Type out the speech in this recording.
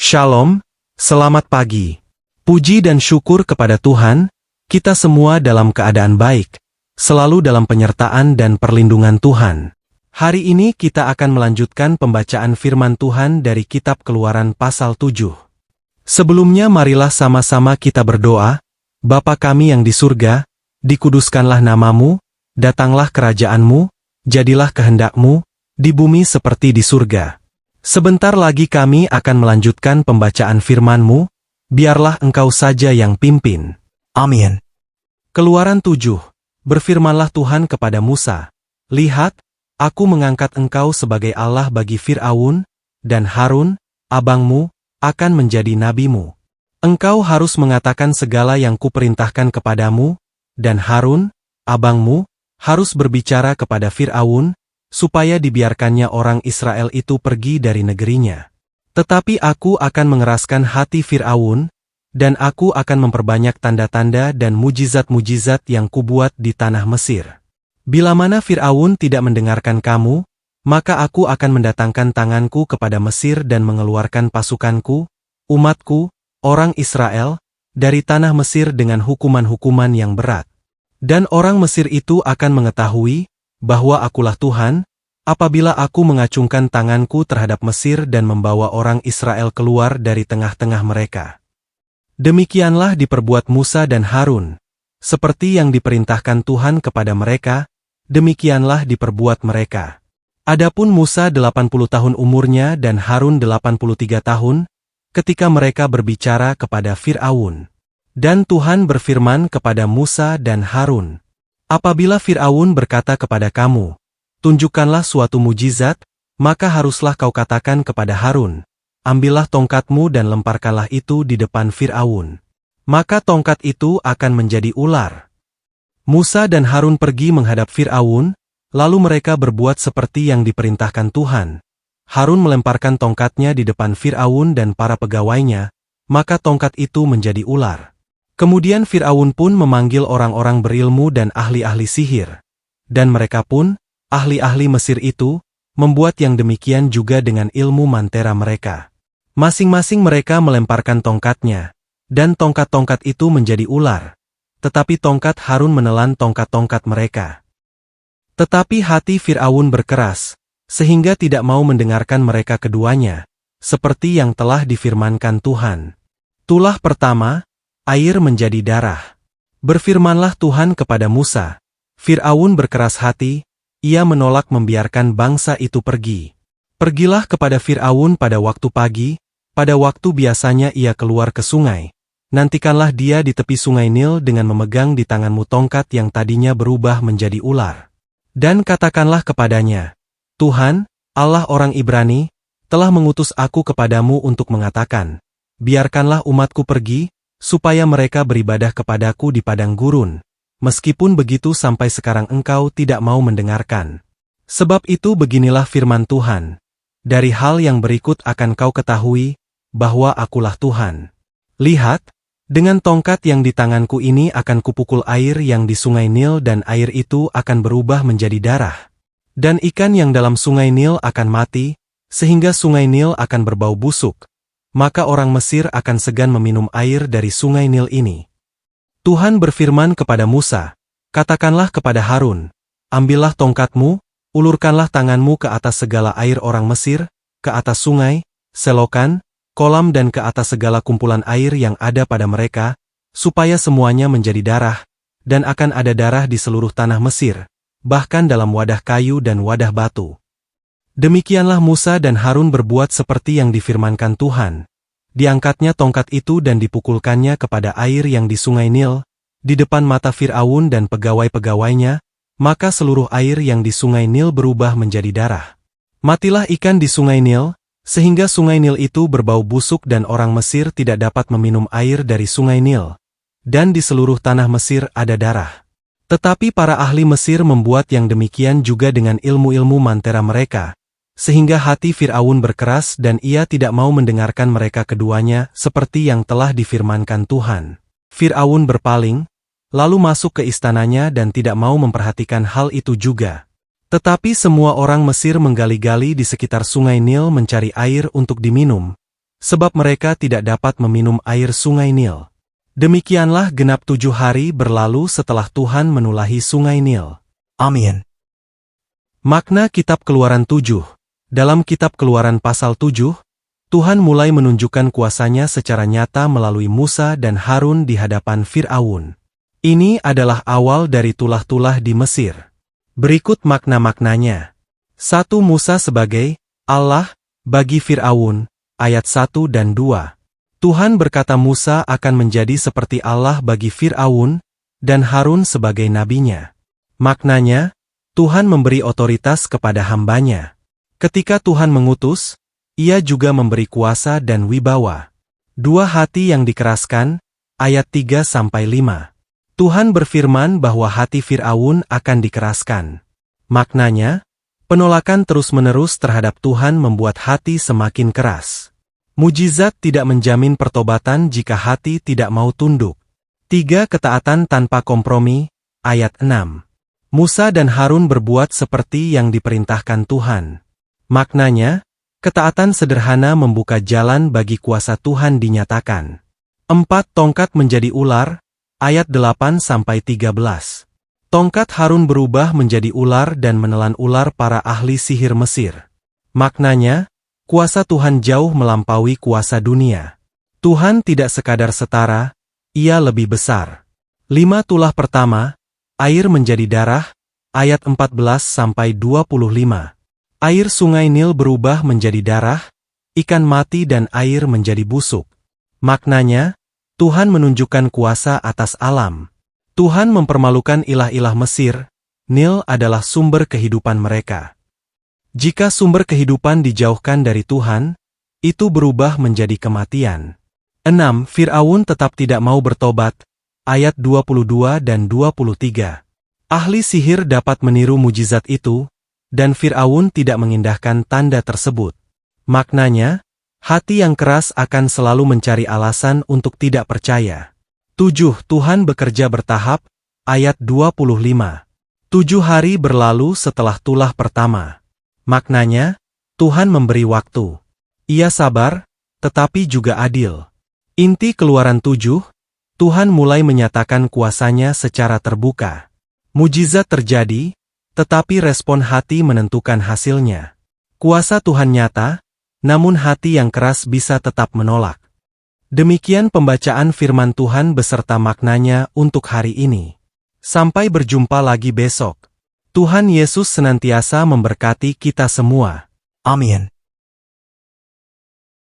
Shalom, selamat pagi. Puji dan syukur kepada Tuhan, kita semua dalam keadaan baik, selalu dalam penyertaan dan perlindungan Tuhan. Hari ini kita akan melanjutkan pembacaan firman Tuhan dari Kitab Keluaran pasal 7. Sebelumnya marilah sama-sama kita berdoa. Bapa kami yang di surga, dikuduskanlah namamu, datanglah kerajaanmu, jadilah kehendak-mu, di bumi seperti di surga. Sebentar lagi kami akan melanjutkan pembacaan firman-Mu, biarlah Engkau saja yang pimpin. Amin. Keluaran 7. Berfirmanlah Tuhan kepada Musa, "Lihat, aku mengangkat engkau sebagai Allah bagi Fir'aun, dan Harun, abangmu, akan menjadi nabimu. Engkau harus mengatakan segala yang kuperintahkan kepadamu, dan Harun, abangmu, harus berbicara kepada Fir'aun, supaya dibiarkannya orang Israel itu pergi dari negerinya. Tetapi aku akan mengeraskan hati Fir'aun, dan aku akan memperbanyak tanda-tanda dan mujizat-mujizat yang kubuat di tanah Mesir. Bila mana Fir'aun tidak mendengarkan kamu, maka aku akan mendatangkan tanganku kepada Mesir dan mengeluarkan pasukanku, umatku, orang Israel, dari tanah Mesir dengan hukuman-hukuman yang berat. Dan orang Mesir itu akan mengetahui bahwa akulah Tuhan, apabila aku mengacungkan tanganku terhadap Mesir dan membawa orang Israel keluar dari tengah-tengah mereka." Demikianlah diperbuat Musa dan Harun. Seperti yang diperintahkan Tuhan kepada mereka, demikianlah diperbuat mereka. Adapun Musa 80 tahun umurnya dan Harun 83 tahun, ketika mereka berbicara kepada Fir'aun. Dan Tuhan berfirman kepada Musa dan Harun, "Apabila Fir'aun berkata kepada kamu, 'Tunjukkanlah suatu mujizat,' maka haruslah kau katakan kepada Harun, 'Ambillah tongkatmu dan lemparkanlah itu di depan Fir'aun.' Maka tongkat itu akan menjadi ular." Musa dan Harun pergi menghadap Fir'aun, lalu mereka berbuat seperti yang diperintahkan Tuhan. Harun melemparkan tongkatnya di depan Fir'aun dan para pegawainya, maka tongkat itu menjadi ular. Kemudian Fir'aun pun memanggil orang-orang berilmu dan ahli-ahli sihir. Dan mereka pun, ahli-ahli Mesir itu, membuat yang demikian juga dengan ilmu mantera mereka. Masing-masing mereka melemparkan tongkatnya, dan tongkat-tongkat itu menjadi ular. Tetapi tongkat Harun menelan tongkat-tongkat mereka. Tetapi hati Fir'aun berkeras, sehingga tidak mau mendengarkan mereka keduanya, seperti yang telah difirmankan Tuhan. Tulah pertama, air menjadi darah. Berfirmanlah Tuhan kepada Musa, "Fir'aun berkeras hati, ia menolak membiarkan bangsa itu pergi. Pergilah kepada Fir'aun pada waktu pagi, pada waktu biasanya ia keluar ke sungai. Nantikanlah dia di tepi sungai Nil dengan memegang di tanganmu tongkat yang tadinya berubah menjadi ular. Dan katakanlah kepadanya, 'Tuhan, Allah orang Ibrani, telah mengutus aku kepadamu untuk mengatakan, biarkanlah umatku pergi, supaya mereka beribadah kepadaku di padang gurun. Meskipun begitu sampai sekarang engkau tidak mau mendengarkan. Sebab itu beginilah firman Tuhan. Dari hal yang berikut akan kau ketahui, bahwa akulah Tuhan. Lihat, dengan tongkat yang di tanganku ini akan kupukul air yang di sungai Nil dan air itu akan berubah menjadi darah. Dan ikan yang dalam sungai Nil akan mati, sehingga sungai Nil akan berbau busuk. Maka orang Mesir akan segan meminum air dari sungai Nil ini." Tuhan berfirman kepada Musa, "Katakanlah kepada Harun, ambillah tongkatmu, ulurkanlah tanganmu ke atas segala air orang Mesir, ke atas sungai, selokan, kolam dan ke atas segala kumpulan air yang ada pada mereka, supaya semuanya menjadi darah, dan akan ada darah di seluruh tanah Mesir, bahkan dalam wadah kayu dan wadah batu." Demikianlah Musa dan Harun berbuat seperti yang difirmankan Tuhan. Diangkatnya tongkat itu dan dipukulkannya kepada air yang di sungai Nil, di depan mata Fir'aun dan pegawai-pegawainya, maka seluruh air yang di sungai Nil berubah menjadi darah. Matilah ikan di sungai Nil, sehingga sungai Nil itu berbau busuk dan orang Mesir tidak dapat meminum air dari sungai Nil. Dan di seluruh tanah Mesir ada darah. Tetapi para ahli Mesir membuat yang demikian juga dengan ilmu-ilmu mantera mereka, sehingga hati Fir'aun berkeras dan ia tidak mau mendengarkan mereka keduanya seperti yang telah difirmankan Tuhan. Fir'aun berpaling, lalu masuk ke istananya dan tidak mau memperhatikan hal itu juga. Tetapi semua orang Mesir menggali-gali di sekitar sungai Nil mencari air untuk diminum, sebab mereka tidak dapat meminum air sungai Nil. Demikianlah genap 7 hari berlalu setelah Tuhan menulahi sungai Nil. Amin. Makna Kitab Keluaran 7. Dalam Kitab Keluaran pasal 7, Tuhan mulai menunjukkan kuasanya secara nyata melalui Musa dan Harun di hadapan Fir'aun. Ini adalah awal dari tulah-tulah di Mesir. Berikut makna-maknanya. 1. Musa sebagai Allah bagi Fir'aun, ayat 1 dan 2. Tuhan berkata Musa akan menjadi seperti Allah bagi Fir'aun, dan Harun sebagai nabinya. Maknanya, Tuhan memberi otoritas kepada hambanya. Ketika Tuhan mengutus, Ia juga memberi kuasa dan wibawa. 2. Hati yang dikeraskan, ayat 3-5. Tuhan berfirman bahwa hati Fir'aun akan dikeraskan. Maknanya, penolakan terus-menerus terhadap Tuhan membuat hati semakin keras. Mujizat tidak menjamin pertobatan jika hati tidak mau tunduk. 3. Ketaatan tanpa kompromi, ayat 6. Musa dan Harun berbuat seperti yang diperintahkan Tuhan. Maknanya, ketaatan sederhana membuka jalan bagi kuasa Tuhan dinyatakan. 4. Tongkat menjadi ular, ayat 8-13. Tongkat Harun berubah menjadi ular dan menelan ular para ahli sihir Mesir. Maknanya, kuasa Tuhan jauh melampaui kuasa dunia. Tuhan tidak sekadar setara, Ia lebih besar. 5. Tulah pertama, air menjadi darah, ayat 14-25. Air sungai Nil berubah menjadi darah, ikan mati dan air menjadi busuk. Maknanya, Tuhan menunjukkan kuasa atas alam. Tuhan mempermalukan ilah-ilah Mesir, Nil adalah sumber kehidupan mereka. Jika sumber kehidupan dijauhkan dari Tuhan, itu berubah menjadi kematian. 6. Fir'aun tetap tidak mau bertobat, ayat 22 dan 23. Ahli sihir dapat meniru mujizat itu, dan Fir'aun tidak mengindahkan tanda tersebut. Maknanya, hati yang keras akan selalu mencari alasan untuk tidak percaya. 7. Tuhan bekerja bertahap, ayat 25. 7 hari berlalu setelah tulah pertama. Maknanya, Tuhan memberi waktu. Ia sabar, tetapi juga adil. Inti Keluaran 7, Tuhan mulai menyatakan kuasanya secara terbuka. Mujizat terjadi, tetapi respon hati menentukan hasilnya. Kuasa Tuhan nyata, namun hati yang keras bisa tetap menolak. Demikian pembacaan firman Tuhan beserta maknanya untuk hari ini. Sampai berjumpa lagi besok. Tuhan Yesus senantiasa memberkati kita semua. Amin.